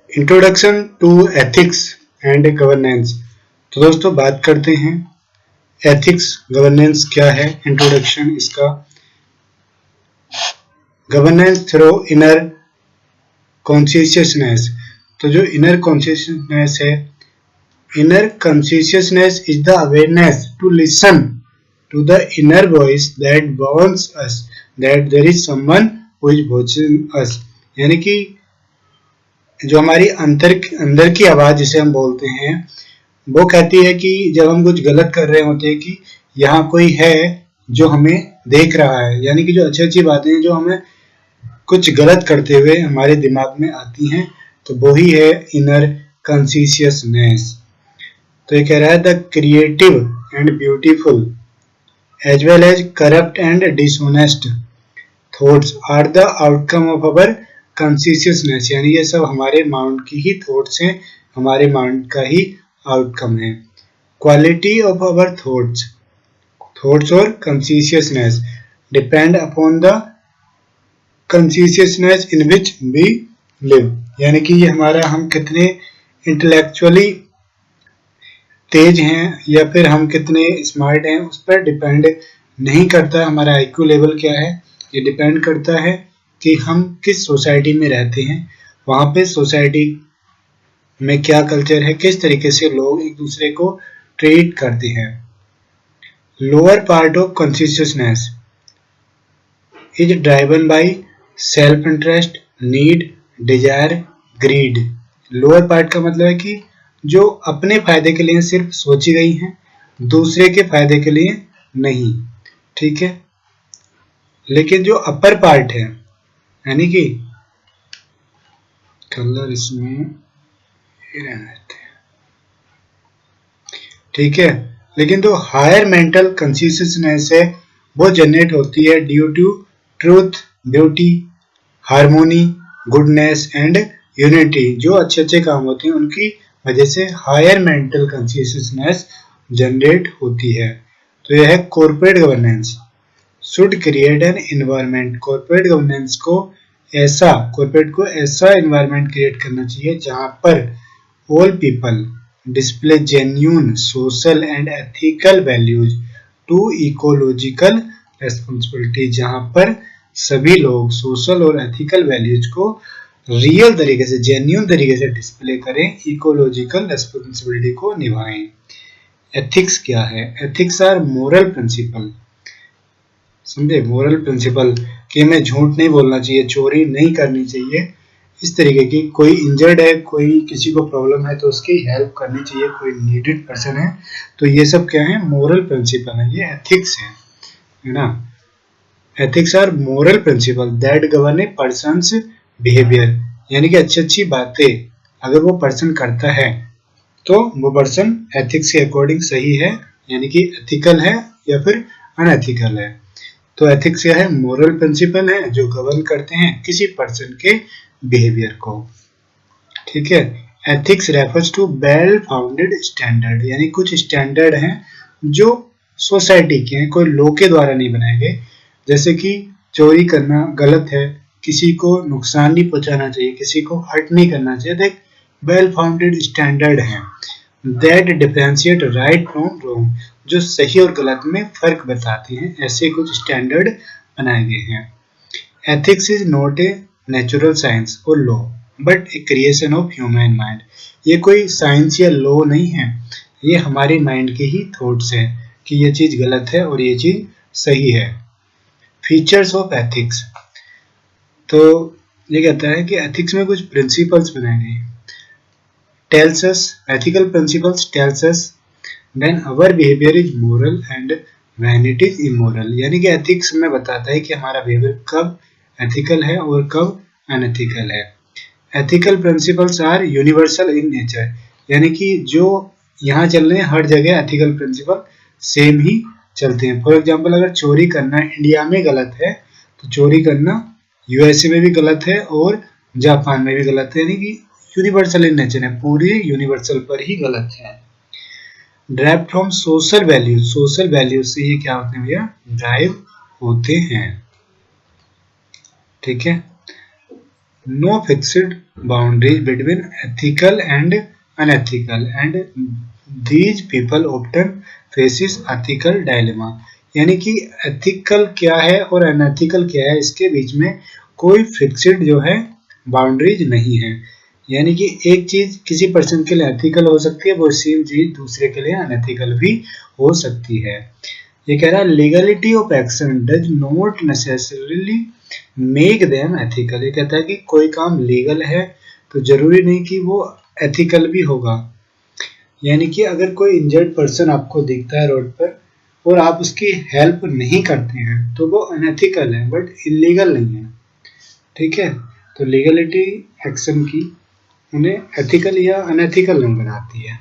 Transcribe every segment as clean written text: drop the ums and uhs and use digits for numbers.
Introduction to ethics and governance. तो दोस्तों बात करते हैं एथिक्स गवर्नेंस क्या है। इंट्रोडक्शन इसका, गवर्नेंस थ्रू इनर कॉन्शियसनेस। तो जो इनर कॉन्शियसनेस है, inner consciousness is the awareness to listen to the inner voice that warns us that there is someone who is watching us। यानी कि जो हमारी अंदर की आवाज जिसे हम बोलते हैं, वो कहती है कि जब हम कुछ गलत कर रहे होते हैं कि यहाँ कोई है जो हमें देख रहा है। यानी कि जो अच्छी अच्छी बातें हैं जो हमें कुछ गलत करते हुए हमारे दिमाग में आती हैं, तो वो ही है इनर कॉन्शियसनेस। तो ये कह रहा है the creative and beautiful as well as corrupt and dishonest thoughts are the outcome of our consciousness। यानी ये सब हमारे माइंड की ही थॉट्स हैं, हमारे माइंड का ही आउटकम है। क्वालिटी ऑफ आवर थॉट्स और consciousness depend upon the consciousness in which we live। यानी कि ये हमारा हम कितने इंटेलेक्चुअली तेज हैं या फिर हम कितने स्मार्ट हैं उस पर डिपेंड नहीं करता हमारा आईक्यू लेवल क्या है। ये डिपेंड करता है कि हम किस सोसाइटी में रहते हैं, वहाँ पे सोसाइटी में क्या कल्चर है, किस तरीके से लोग एक दूसरे को ट्रीट करते हैं। Lower part of consciousness is driven by self interest, need, desire, greed. Lower part का मतलब है कि जो अपने फायदे के लिए सिर्फ सोची गई हैं, दूसरे के फायदे के लिए नहीं। ठीक है, लेकिन जो अपर पार्ट है, यानी कि कलर इसमें रहना है, ठीक है, लेकिन जो हायर मेंटल कॉन्शियसनेस है वो जनरेट होती है due to truth, beauty, harmony, goodness and unity. जो अच्छे अच्छे काम होते हैं उनकी वजह से हायर मेंटल कॉन्शियसनेस जनरेट होती है। तो यह है corporate governance should create an environment. Corporate governance को ऐसा एनवायरनमेंट क्रिएट करना चाहिए जहां पर all people display genuine social and ethical values to ecological responsibility. जहां पर सभी लोग सोशल और एथिकल वैल्यूज को रियल तरीके से, जेन्यून तरीके से डिस्प्ले करें, इकोलॉजिकल रेस्पॉन्सिबिलिटी को निभाएं। एथिक्स क्या है? Ethics are moral principle. समझे? मोरल प्रिंसिपल कि हमें झूठ नहीं बोलना चाहिए, चोरी नहीं करनी चाहिए, इस तरीके की। कोई इंजर्ड है, कोई किसी को प्रॉब्लम है तो उसकी हेल्प करनी चाहिए, कोई नीडेड पर्सन है, तो ये सब क्या है? मोरल प्रिंसिपल है, ये एथिक्स है ना। Ethics are moral principle that govern a person's behaviour. यानी कि अच्छी अच्छी बातें अगर वो पर्सन करता है तो वो पर्सन एथिक्स के अकॉर्डिंग सही है, यानी कि एथिकल है या फिर अनएथिकल है। तो एथिक्स क्या है? मोरल प्रिंसिपल है जो गवर्न करते हैं किसी पर्सन के बिहेवियर को। ठीक है, ethics refers to well founded standard. यानी कुछ स्टैंडर्ड हैं जो सोसाइटी के हैं, कोई लॉ के द्वारा नहीं बनाए गए। जैसे कि चोरी करना गलत है, किसी को नुकसान नहीं पहुंचाना चाहिए, किसी को हर्ट नहीं करना चाहिए। एक वेल फाउंडेड स्टैंडर्ड है that differentiate right from wrong, जो सही और गलत में फर्क बताते हैं। ऐसे कुछ स्टैंडर्ड बनाए गए हैं। Ethics is not a natural science और law but a creation of human mind. ये कोई साइंस या लॉ नहीं है, ये हमारे माइंड के ही थॉट्स हैं कि ये चीज गलत है और ये चीज सही है। फीचर्स ऑफ एथिक्स, तो ये कहता है कि एथिक्स में कुछ प्रिंसिपल्स बनाए गए हैं। tells us, ethical principles tells us when our behavior is moral and when it is immoral। यानी कि एथिक्स में बताता है कि हमारा बिहेवियर कब एथिकल है और कब अनएथिकल है। Ethical principles are universal in nature. यानी कि जो यहाँ चल रहे हैं हर जगह एथिकल प्रिंसिपल सेम ही चलते हैं। फॉर एग्जाम्पल, अगर चोरी करना इंडिया में गलत है तो चोरी करना यूएसए में भी गलत है और जापान में भी गलत है। यानी कि यूनिवर्सल इन नेचर है, पूरी यूनिवर्सल पर ही गलत है। Drive from social values, social values से ये क्या होते हैं भैया? ड्राइव होते हैं। ठीक है, no fixed boundaries between ethical and unethical, and these people often faces ethical dilemma। यानी कि ethical क्या है और unethical क्या है, इसके बीच में कोई फिक्स्ड जो है बाउंड्रीज नहीं है। यानी कि एक चीज किसी पर्सन के लिए एथिकल हो सकती है, वो सेम चीज दूसरे के लिए अनएथिकल भी हो सकती है। ये कह रहा है legality of action does not necessarily make them ethical. ये कहता है कि कोई काम लीगल है तो जरूरी नहीं कि वो एथिकल भी होगा। यानी कि अगर कोई इंजर्ड पर्सन आपको दिखता है रोड पर और आप उसकी हेल्प नहीं करते हैं तो वो अनएथिकल है, बट इलीगल नहीं है। ठीक है, तो लीगलिटी एक्शन की उन्हें एथिकल या अनएथिकल नहीं बनाती है।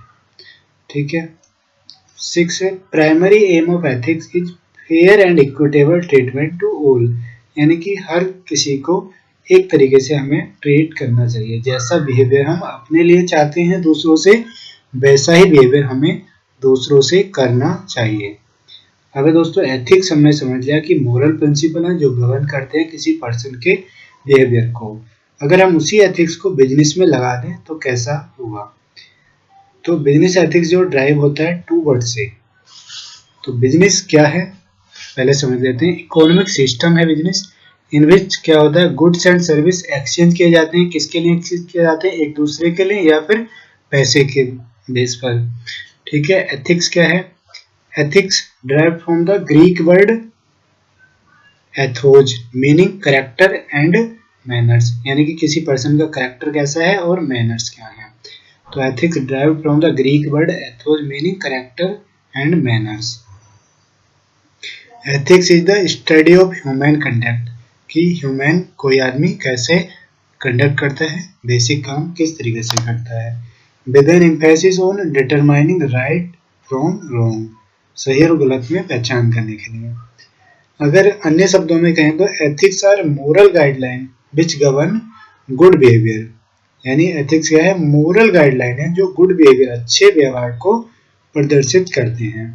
ठीक है। 6 है primary aim of ethics is fair and equitable treatment to all. यानी कि हर किसी को एक तरीके से हमें ट्रीट करना चाहिए। जैसा बिहेवियर हम अपने लिए चाहते हैं दूसरों से, वैसा ही बिहेवियर हमें दूसरों से करना चाहिए। अगर दोस्तों एथिक्स हमने समझ लिया कि मोरल प्रिंसिपल हैं जो गवर्न करते हैं किसी पर्सन के बिहेवियर को, अगर हम उसी एथिक्स को बिजनेस में लगा दें तो कैसा होगा। तो बिजनेस एथिक्स जो ड्राइव होता है 2 वर्ड से। तो बिजनेस क्या है पहले समझ लेते हैं। इकोनॉमिक सिस्टम है बिजनेस, इन विच क्या होता है गुड्स एंड सर्विस एक्सचेंज किए जाते हैं। किसके लिए एक्सचेंज किए जाते हैं, एक दूसरे के लिए या फिर पैसे के बेस पर। ठीक है। एथिक्स क्या है, ethics drive from the Greek word ethos meaning character and manners. यानी कि किसी पर्सन का करेक्टर कैसा है और मैनर्स क्या है। तो ethics drive from the Greek word ethos meaning character and manners. Ethics is the study of human conduct, कि ह्यूमन कोई आदमी कैसे कंडक्ट करता है, बेसिक काम किस तरीके से करता है। With N emphasis on determining right from wrong, सही और गलत में पहचान करने के लिए। अगर अन्य शब्दों में कहें तो ethics are moral guideline which govern good behaviour. यानी एथिक्स क्या है, मोरल गाइडलाइन है जो गुड बिहेवियर अच्छे व्यवहार को प्रदर्शित करते हैं।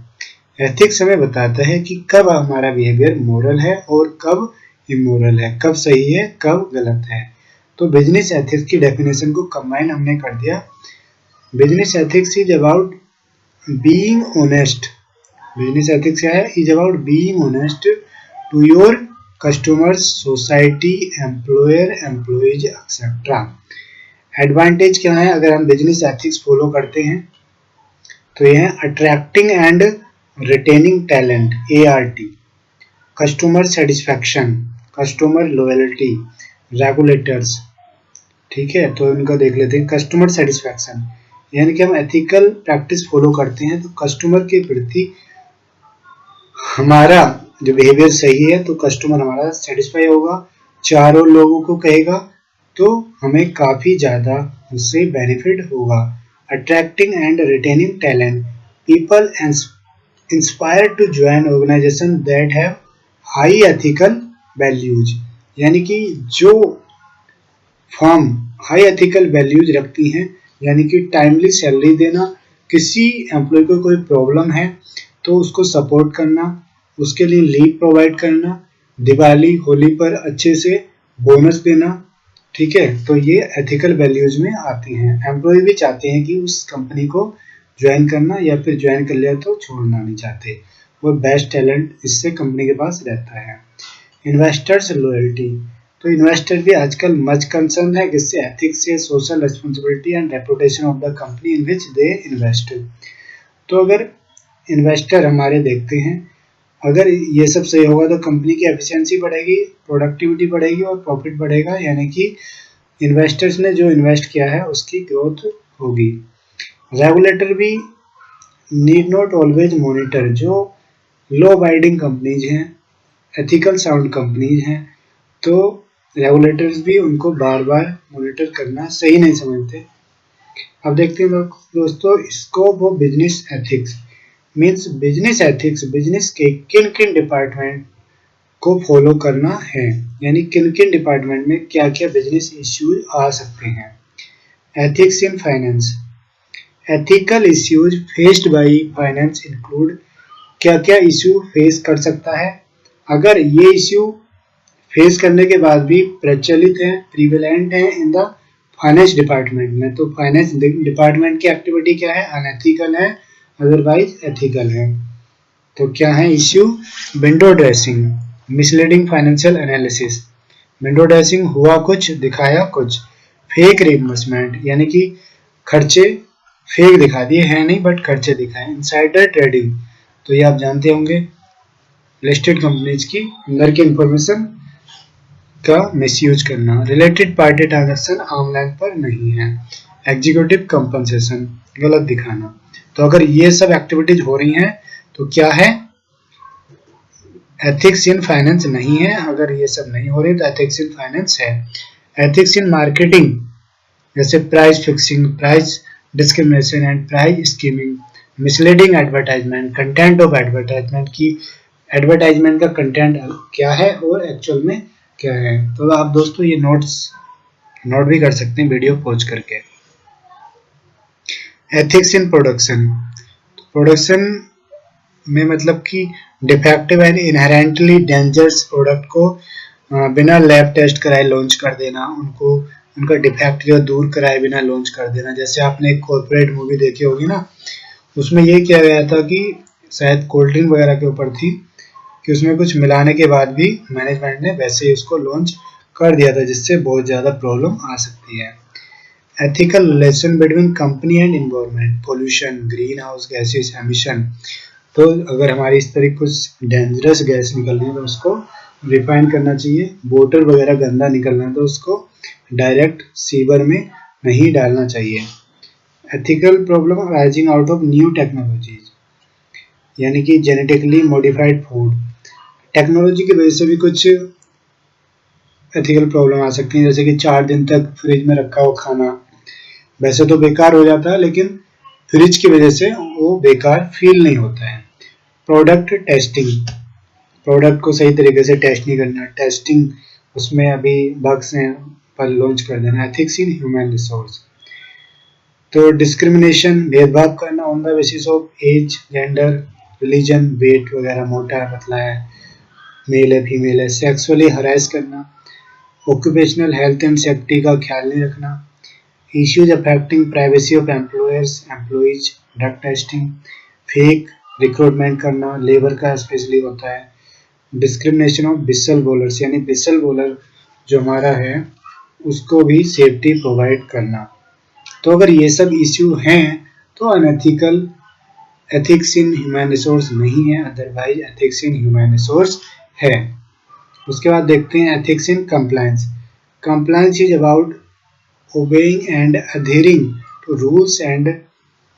एथिक्स हमें बताता है कि कब हमारा बिहेवियर मोरल है और कब इमोरल है, कब सही है कब गलत है। तो बिजनेस एथिक्स की डेफिनेशन को कंबाइन हमने कर दिया। Business ethics is about being honest. Business ethics क्या है, is about being honest to your customers, society, employer, employees etcetera. Advantage क्या है अगर हम बिजनेस एथिक्स फॉलो करते हैं, तो यह है attracting and retaining talent ART, customer satisfaction, customer loyalty, regulators. ठीक है, तो इनका देख लेते हैं। कस्टमर सेटिस्फैक्शन यानी कि हम एथिकल प्रैक्टिस फॉलो करते हैं तो कस्टमर के प्रति हमारा जो बिहेवियर सही है तो कस्टमर हमारा सेटिस्फाई होगा, चारों लोगों को कहेगा, तो हमें काफी ज्यादा उससे बेनिफिट होगा। Attracting and retaining talent, people inspire to join organisation that have high ethical values. यानी कि जो फर्म हाई एथिकल वैल्यूज रखती हैं, यानी कि टाइमली सैलरी देना, किसी एम्प्लॉय को कोई प्रॉब्लम है तो उसको सपोर्ट करना, उसके लिए लीव प्रोवाइड करना, दिवाली होली पर अच्छे से बोनस देना। ठीक है, तो ये एथिकल वैल्यूज में आती हैं। एम्प्लॉय भी चाहते हैं कि उस कंपनी को ज्वाइन करना या फिर ज्वाइन कर लिया तो छोड़ना नहीं चाहते, वो बेस्ट टैलेंट इससे कंपनी के पास रहता है। इन्वेस्टर्स लॉयल्टी, तो इन्वेस्टर भी आजकल मच कंसर्न है किससे, एथिक्स से, social responsibility and reputation of the company in which they invest. तो अगर इन्वेस्टर हमारे देखते हैं, अगर ये सब सही होगा तो कंपनी की एफिशिएंसी बढ़ेगी, प्रोडक्टिविटी बढ़ेगी और प्रॉफिट बढ़ेगा, यानी कि इन्वेस्टर्स ने जो इन्वेस्ट किया है उसकी ग्रोथ होगी। रेगुलेटर भी नीड नॉट ऑलवेज मॉनिटर, जो लो अबाइडिंग कंपनीज हैं, एथिकल साउंड कंपनीज हैं, तो रेगुलेटर्स भी उनको बार बार मॉनिटर करना सही नहीं समझते। अब देखते हैं दोस्तों scope of business ethics. Means business ethics business के किन किन डिपार्टमेंट को फॉलो करना है, यानी किन किन डिपार्टमेंट में क्या क्या बिजनेस इश्यूज आ सकते हैं। Ethics in finance, ethical issues faced by finance include, क्या क्या इश्यू फेस कर सकता है। अगर ये इश्यू फेस करने के बाद भी प्रचलित है, प्रिवेलेंट है इन द फाइनेंस डिपार्टमेंट में। तो फाइनेंस डिपार्टमेंट की एक्टिविटी क्या है, अनएथिकल है, अदरवाइज एथिकल है। तो क्या है issue, window dressing, misleading financial analysis. Window dressing हुआ कुछ दिखाया कुछ, फेक रिइंबर्समेंट यानी कि खर्चे फेक दिखा दिए हैं नहीं बट खर्चे दिखाए, इनसाइडर ट्रेडिंग, तो ये आप जानते होंगे लिस्टेड कंपनीज की अंदर की इंफॉर्मेशन का मिसयूज करना, रिलेटेड पार्टी ट्रांजैक्शन ऑनलाइन पर नहीं है, एग्जीक्यूटिव कंपनसेशन गलत दिखाना। तो अगर ये सब एक्टिविटीज हो रही हैं तो क्या है, एथिक्स इन फाइनेंस नहीं है। अगर ये सब नहीं हो रही तो एथिक्स इन फाइनेंस है। एथिक्स इन मार्केटिंग जैसे price fixing, price discrimination and price skimming, misleading advertisement, content of advertisement की एडवर्टाइजमेंट का कंटेंट क्या है और एक्चुअल में क्या है। तो आप दोस्तों ये नोट भी कर सकते हैं वीडियो पॉज करके। एथिक्स इन प्रोडक्शन, प्रोडक्शन में मतलब कि defective and inherently dangerous product को बिना लैब टेस्ट कराए लॉन्च कर देना, उनको उनका डिफेक्ट जो दूर कराए बिना लॉन्च कर देना। जैसे आपने एक कॉर्पोरेट मूवी देखी होगी ना, उसमें ये किया गया था कि शायद कोल्ड ड्रिंक वगैरह के ऊपर थी कि उसमें कुछ मिलाने के बाद भी मैनेजमेंट ने वैसे ही उसको लॉन्च कर दिया था, जिससे बहुत ज़्यादा प्रॉब्लम आ सकती है। Ethical relation between company and environment, pollution, green house gases emission. तो अगर हमारी इस तरह कुछ डेंजरस गैस निकल रही है तो उसको रिफाइन करना चाहिए, वाटर वगैरह गंदा निकल रहा है तो उसको डायरेक्ट सीवर में नहीं डालना चाहिए। Ethical problem arising out of new technologies, यानी कि जेनेटिकली मॉडिफाइड फूड, टेक्नोलॉजी की वजह से भी कुछ एथिकल प्रॉब्लम आ सकती है, जैसे कि 4 दिन तक फ्रिज में रखा हुआ खाना वैसे तो बेकार हो जाता है लेकिन फ्रिज की वजह से वो बेकार फील नहीं होता है। प्रोडक्ट टेस्टिंग, प्रोडक्ट को सही तरीके से टेस्ट नहीं करना, टेस्टिंग उसमें अभी बग्स हैं पर लॉन्च कर देना। एथिक्स इन ह्यूमन रिसोर्स, तो डिस्क्रिमिनेशन, भेदभाव करना on the basis of age, gender, religion, weight वगैरह, मोटा है पतला है, मेल है फीमेल है, सेक्सुअली हरास करना, ऑक्यूपेशनल हेल्थ एंड सेफ्टी का ख्याल नहीं रखना, issues affecting privacy of employers employees, drug testing, fake recruitment करना लेबर का स्पेशली होता है, डिस्क्रिमिनेशन ऑफ विसल बॉलर्स, यानी विसल बॉलर जो हमारा है उसको भी सेफ्टी प्रोवाइड करना। तो अगर ये सब इश्यू हैं तो unethical, ethics in human resource नहीं है, otherwise ethics in human resource है। उसके बाद देखते हैं ethics in compliance. Compliance is about obeying and adhering to rules and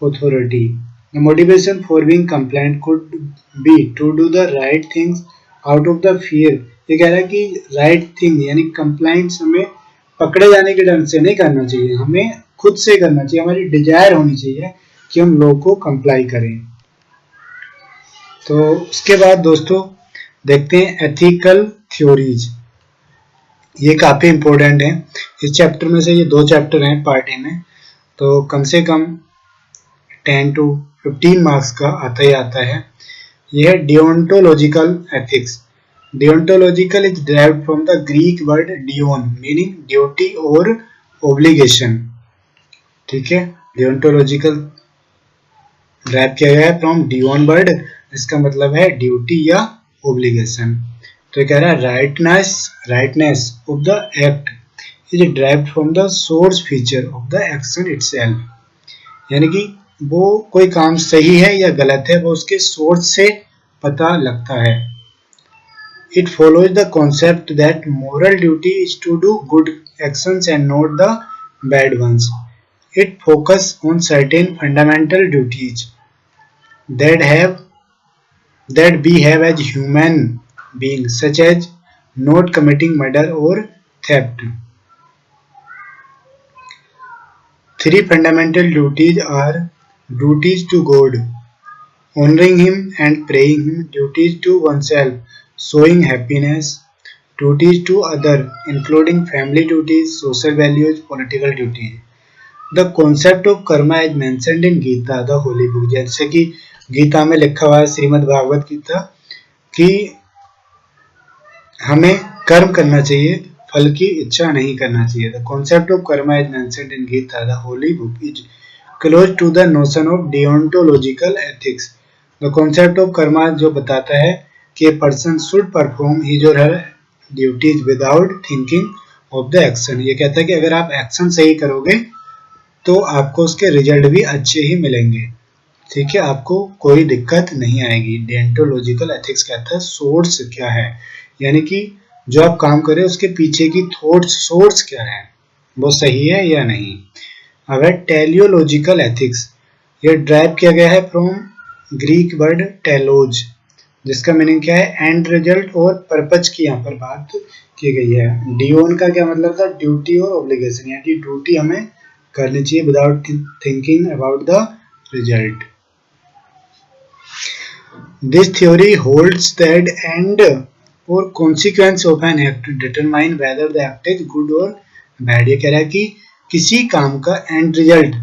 authority. The motivation for being compliant could be to do the right things out of the fear. ये कह रहा है कि right thing यानी compliance हमें पकड़े जाने के डर से नहीं करना चाहिए, हमें खुद से करना चाहिए, हमारी डिजायर होनी चाहिए कि हम लोग को कंप्लाई करें। तो उसके बाद दोस्तों देखते हैं एथिकल थ्योरीज, ये काफ़ी इम्पोर्टेंट है। इस चैप्टर में से ये 2 चैप्टर हैं पार्ट ए में, तो कम से कम 10 to 15 मार्क्स का आता ही आता है। यह है deontological ethics. Deontological is derived from the Greek word deon meaning duty और ओब्लिगेशन। ठीक है, डियोंटोलॉजिकल डिराइव किया गया है फ्रॉम डियोन वर्ड, इसका मतलब है ड्यूटी या ओब्लिगेशन। तो ये कह रहा है rightness of the act is derived from the source feature of the action itself, यानी कि वो कोई काम सही है या गलत है वो उसके सोर्स से पता लगता है। It follows the concept that moral duty is to do good actions and not the bad ones. It focus on certain fundamental duties that we have as human beings, such as not committing murder or theft. 3 fundamental duties are duties to God, honoring Him and praying Him; duties to oneself, showing happiness; duties to other, including family duties, social values, political duties. The concept of karma is mentioned in Gita, the holy book. जैसे कि गीता में लिखा हुआ है, श्रीमद् भागवत गीता, कि हमें कर्म करना चाहिए, फल की इच्छा नहीं करना चाहिए। The concept of karma is mentioned in Gita, the holy book, is close to the notion of deontological ethics. The concept of karma जो बताता है कि पर्सन शुड परफॉर्म हिज और her duties without thinking of the action. ये कहता है कि अगर आप एक्शन सही करोगे तो आपको उसके रिजल्ट भी अच्छे ही मिलेंगे, ठीक है, आपको कोई दिक्कत नहीं आएगी। डेंटोलॉजिकल एथिक्स कहता है सोर्स क्या है, यानी कि जो आप काम कर रहे हैं उसके पीछे की थॉट्स सोर्स क्या है, वो सही है या नहीं। अब है टेलियोलॉजिकल एथिक्स, ये ड्राइव किया गया है फ्रॉम ग्रीक वर्ड टेलोज, जिसका मीनिंग क्या है एंड रिजल्ट और पर्पज की यहाँ पर बात की गई है। डियोन का क्या मतलब था, ड्यूटी और ऑब्लिगेशन, यानी ड्यूटी हमें करनी चाहिए without thinking about the result. This theory holds that end or consequence of an act determine whether the act is good or bad। ये कह रहा है कि किसी काम का एंड रिजल्ट,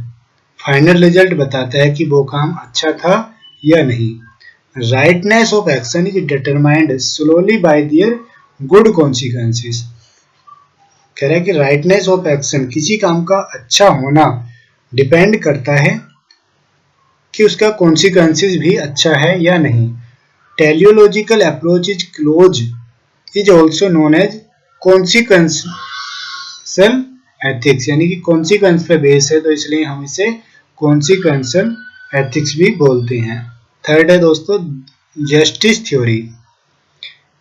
फाइनल रिजल्ट बताता है कि वो काम अच्छा था या नहीं। Rightness of action is determined slowly bye there good consequences. कह रहा है कि राइटनेस ऑफ एक्शन, किसी काम का अच्छा होना डिपेंड करता है कि उसका कॉन्सिक्वेंसेस भी अच्छा है या नहीं। Teleological approach is close is also known as consequential ethics, यानी कि कॉन्सिक्वेंस पे बेस है तो इसलिए हम इसे कॉन्सिक्वेंशियल एथिक्स भी बोलते हैं। थर्ड है दोस्तों justice theory,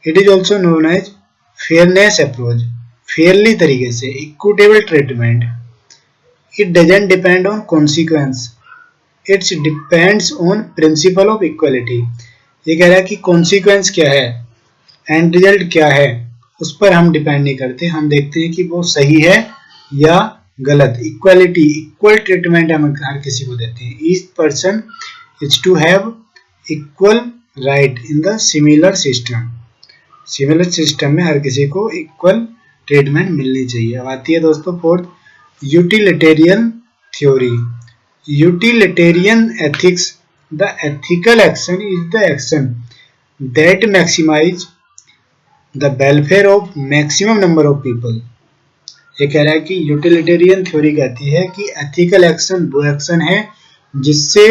it is also known as fairness approach, fairly तरीके से, equitable treatment. It doesn't depend on consequence, it's depends on principle of equality. ये कह रहा है कि कॉन्सिक्वेंस क्या है, एंड रिजल्ट क्या है, उस पर हम डिपेंड नहीं करते, हम देखते हैं कि वो सही है या गलत। इक्वलिटी, इक्वल ट्रीटमेंट हम हर किसी को देते हैं। Each person is to have equal right in the similar system, similar system में हर किसी को इक्वल ट्रीटमेंट मिलनी चाहिए। अब आती है दोस्तों fourth utilitarian theory. Utilitarian ethics, the ethical action is the action that maximize the welfare of maximum number of people। ये कह रहा है कि यूटिलिटेरियन थ्योरी कहती है कि एथिकल एक्शन वो एक्शन है जिससे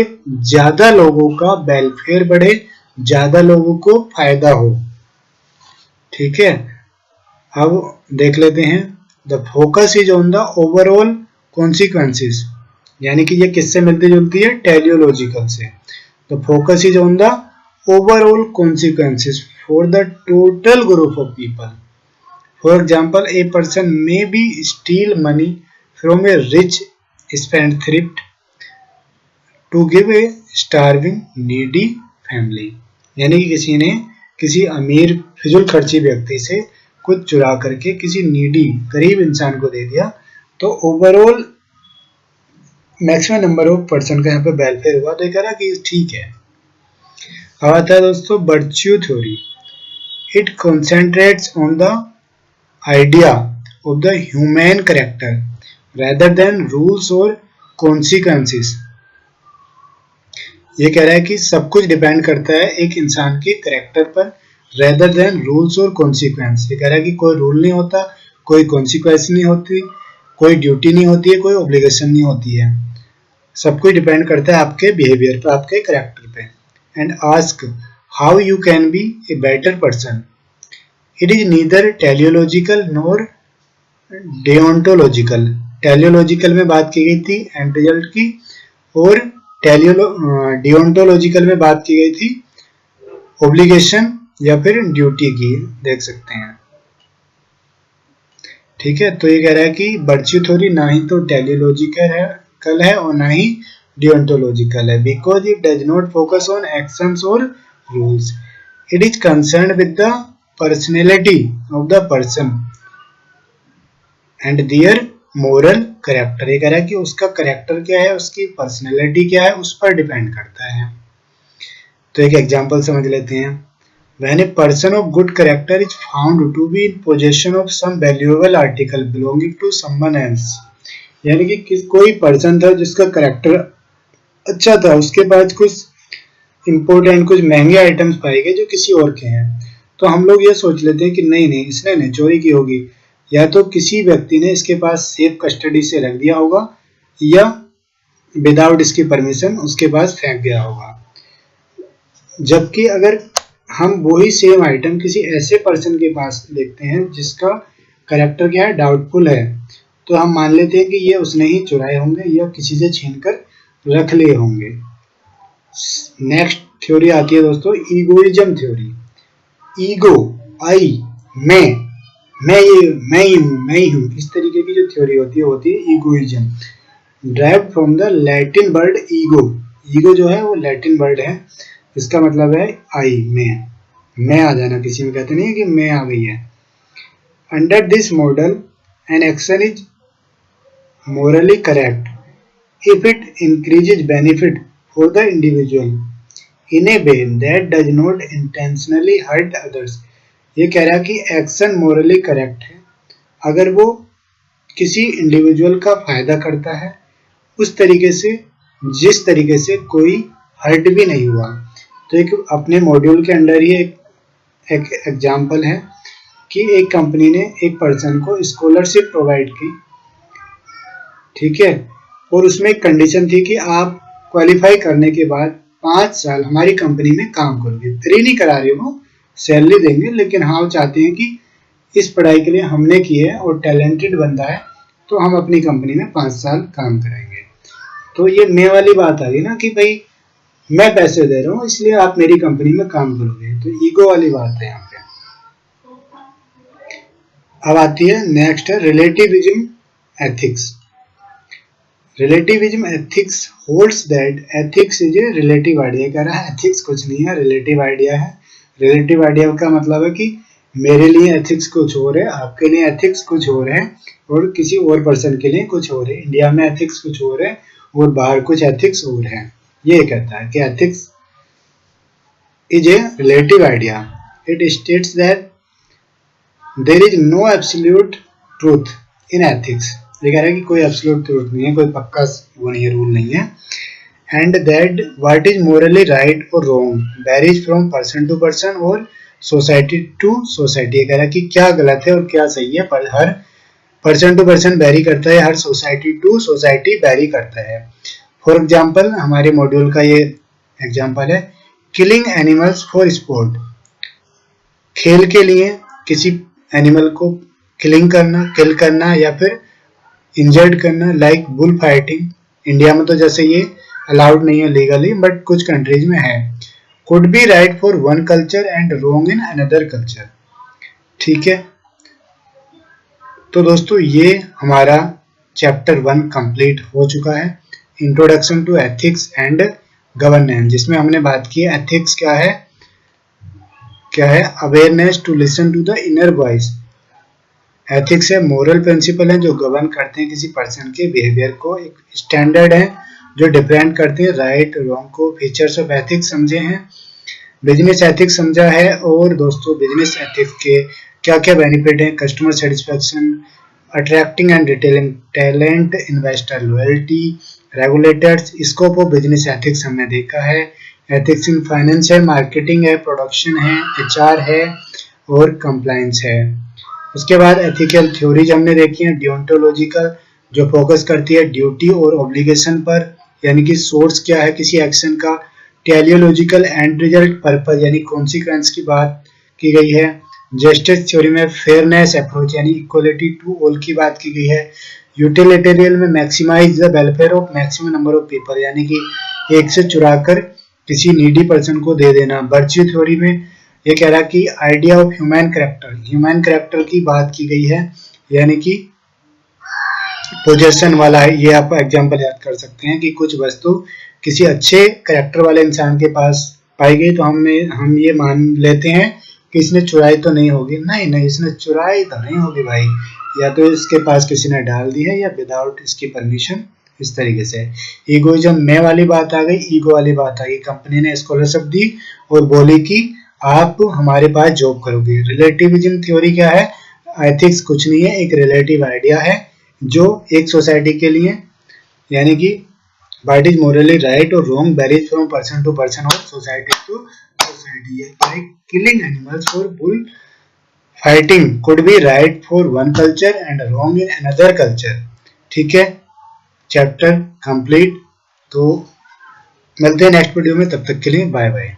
ज्यादा लोगों का वेलफेयर बढ़े, ज्यादा लोगों को फायदा हो, ठीक है। अब देख लेते हैं the focus is on the overall consequences, यानी कि ये किससे मिलती जुलती है, टेलियोलॉजिकल से। The focus is on the overall consequences for the total group of people. For example a person may be steal money from a rich spendthrift to give a starving needy family, यानी कि किसी ने किसी अमीर फिजूल खर्ची व्यक्ति से कुछ चुरा करके किसी नीडी गरीब इंसान को दे दिया, तो overall maximum number of person का यहाँ पे वेलफेयर हुआ, तो ये कह रहा कि ठीक है। अब आता है दोस्तों virtue theory, it concentrates on the idea of the human character rather than rules और कॉन्सिक्वेंसेस। ये कह रहा है कि सब कुछ डिपेंड करता है एक इंसान के कैरेक्टर पर रेदर देन रूल्स और कॉन्सिक्वेंस। ये कह रहा है कि कोई रूल नहीं होता, कोई कॉन्सिक्वेंस नहीं होती, कोई ड्यूटी नहीं होती है, कोई ऑब्लिगेशन नहीं होती है, सब कुछ डिपेंड करता है आपके बिहेवियर पर, आपके कैरेक्टर पे। And ask how you can be a better person, it is neither teleological nor deontological. Teleological में बात की गई थी एंड रिजल्ट की, और डियोंटोलॉजिकल में बात की गई थी ऑब्लिगेशन या फिर ड्यूटी की, देख सकते हैं, ठीक है। तो ये कह रहा है कि वर्च्यू थ्योरी ना ही तो टेलियोलॉजिकल है और ना ही डियोंटोलॉजिकल है, because it does not focus on actions और rules, it is concerned with the personality of the person and their moral character. ये कह रहा है कि उसका कैरेक्टर क्या है, उसकी पर्सनैलिटी क्या है, उस पर डिपेंड करता है। तो एक एग्जांपल समझ लेते हैं। When a person of good character is found to be in possession of some valuable article belonging to someone else, यानी कि कोई पर्सन था जिसका करेक्टर अच्छा था, उसके पास कुछ इम्पोर्टेंट कुछ महंगे आइटम्स पाए गए जो किसी और के हैं, तो हम लोग ये सोच लेते हैं कि नहीं नहीं इसने नहीं चोरी की होगी, या तो किसी व्यक्ति ने इसके पास सेफ कस्टडी से रख दिया होगा या विदाउट इसकी परमिशन उसके पास फेंक गया होगा। जबकि अगर हम वही सेम आइटम किसी ऐसे पर्सन के पास देखते हैं जिसका करेक्टर क्या है, डाउटफुल है, तो हम मान लेते हैं कि ये उसने ही चुराए होंगे या किसी से छीनकर रख लिए होंगे। नेक्स्ट थ्योरी आती है दोस्तों ईगोइज्म थ्योरी। ईगो, आई, मैं ये मैं ही हूँ, इस तरीके की जो थ्योरी होती है egoism. Derived from the Latin word ego. Ego जो है वो लैटिन वर्ड है, इसका मतलब है आई, मैं आ जाना, किसी में कहते नहीं है कि मैं आ गई है। Under this model an action is morally correct if it increases benefit for the individual in a way that does not intentionally hurt others। ये कह रहा है कि एक्शन मोरली करेक्ट है अगर वो किसी इंडिविजुअल का फायदा करता है उस तरीके से जिस तरीके से कोई हर्ट भी नहीं हुआ। तो एक अपने मॉड्यूल के अंदर ही एक एग्जाम्पल है कि एक कंपनी ने एक पर्सन को स्कॉलरशिप प्रोवाइड की, ठीक है, और उसमें एक कंडीशन थी कि आप क्वालिफाई करने के बाद 5 साल हमारी कंपनी में काम करोगे। फ्री नहीं करा रहे हो, सैलरी देंगे, लेकिन हाँ वो चाहते हैं कि इस पढ़ाई के लिए हमने की है और टैलेंटेड बंदा है तो हम अपनी कंपनी में 5 साल काम कराएंगे। तो ये मैं वाली बात आ गई ना कि भाई मैं पैसे दे रहा हूँ इसलिए आप मेरी कंपनी में काम करोगे, तो ईगो वाली बात है यहाँ पे। अब आती है नेक्स्ट है relativism ethics. Relativism ethics holds that ethics is a relative idea. कह रहा है एथिक्स कुछ नहीं है, रिलेटिव आइडिया है। रिलेटिव आइडिया का मतलब है कि मेरे लिए एथिक्स कुछ और है, आपके लिए एथिक्स कुछ और है और किसी और पर्सन के लिए कुछ और है। इंडिया में एथिक्स कुछ और है और बाहर कुछ एथिक्स और है। ये कहता है कि ethics is a relative idea. It states that there is no absolute truth in ethics. ये कह रहा है कि कोई एब्सोल्यूट ट्रूथ नहीं है, कोई पक्का वो नहीं है, रूल नहीं है। And that what is morally right और wrong varies from person to person और सोसाइटी टू सोसाइटी। ये कह रहा है कि क्या गलत है और क्या सही है, पर हर पर्सन टू पर्सन वेरी करता है, हर सोसाइटी टू सोसाइटी वेरी करता है। फॉर एग्जाम्पल हमारे मॉड्यूल का ये एग्जाम्पल है किलिंग एनिमल्स फॉर स्पोर्ट। खेल के लिए किसी एनिमल को किलिंग करना, किल करना या फिर इंजर्ड करना, लाइक बुल फाइटिंग। इंडिया में तो जैसे ये अलाउड नहीं है लीगली, बट कुछ कंट्रीज में है। Could be right for one culture and wrong in another culture. ठीक है, तो दोस्तों ये हमारा चैप्टर 1 कंप्लीट हो चुका है, introduction to ethics and governance, जिसमें हमने बात की एथिक्स क्या है awareness to listen to the inner voice. Ethics है मोरल प्रिंसिपल है जो गवर्न करते हैं किसी पर्सन के बिहेवियर को। एक स्टैंडर्ड है जो डिफरेंट करते हैं राइट रॉन्ग को। फीचर्स ऑफ एथिक्स समझे हैं, बिजनेस एथिक्स समझा है, और दोस्तों बिजनेस एथिक्स के क्या क्या बेनिफिट हैं, customer satisfaction, attracting and retailing talent, investor loyalty, regulators, scope of business ethics हमने देखा है। एथिक्स इन फाइनेंस है, मार्केटिंग है, प्रोडक्शन है, एचआर है और कंप्लायंस है। उसके बाद एथिकल थ्योरीज हमने देखी है, डियोंटोलॉजिकल जो फोकस करती है ड्यूटी और ऑब्लिगेशन पर, यानी कि सोर्स क्या है किसी एक्शन का। टेलियोलॉजिकल एंड रिजल्ट पर्पस यानी कॉन्सिक्वेंस की बात की गई है। जस्टिस थ्योरी में फेयरनेस अप्रोच यानी इक्वलिटी टू ऑल की बात की गई है। यूटिलिटेरियन में maximise the welfare of maximum number of people, यानी कि एक से चुराकर किसी नीडी पर्सन को दे देना। वर्च्यू थ्योरी में ये कह रहा कि आइडिया ऑफ ह्यूमन कैरेक्टर की बात की गई है, यानी कि पोजेशन वाला है। ये आप एग्जांपल याद कर सकते हैं कि कुछ वस्तु किसी अच्छे कैरेक्टर वाले इंसान के पास पाई गई तो हम ये मान लेते हैं कि इसने चुराई तो नहीं होगी। नहीं, इसने चुराई तो नहीं होगी भाई, या तो इसके पास किसी ने डाल दी है या विदाउट इसकी परमिशन। इस तरीके से ईगोइज्म में वाली बात आ गई, ईगो वाली बात आ गई। कंपनी ने स्कॉलरशिप दी और बोली कि आप हमारे पास जॉब करोगे। रिलेटिविज्म थ्योरी क्या है, एथिक्स कुछ नहीं है, एक रिलेटिव आइडिया है जो एक सोसाइटी के लिए, यानी कि व्हाट इज मोरली राइट और wrong varies from person to person और सोसाइटी टू सोसाइटी है। Like killing animals for bull fighting could be right for one culture and wrong in another culture. ठीक है, chapter complete. तो मिलते हैं next video में, तब तक के लिए बाय बाय।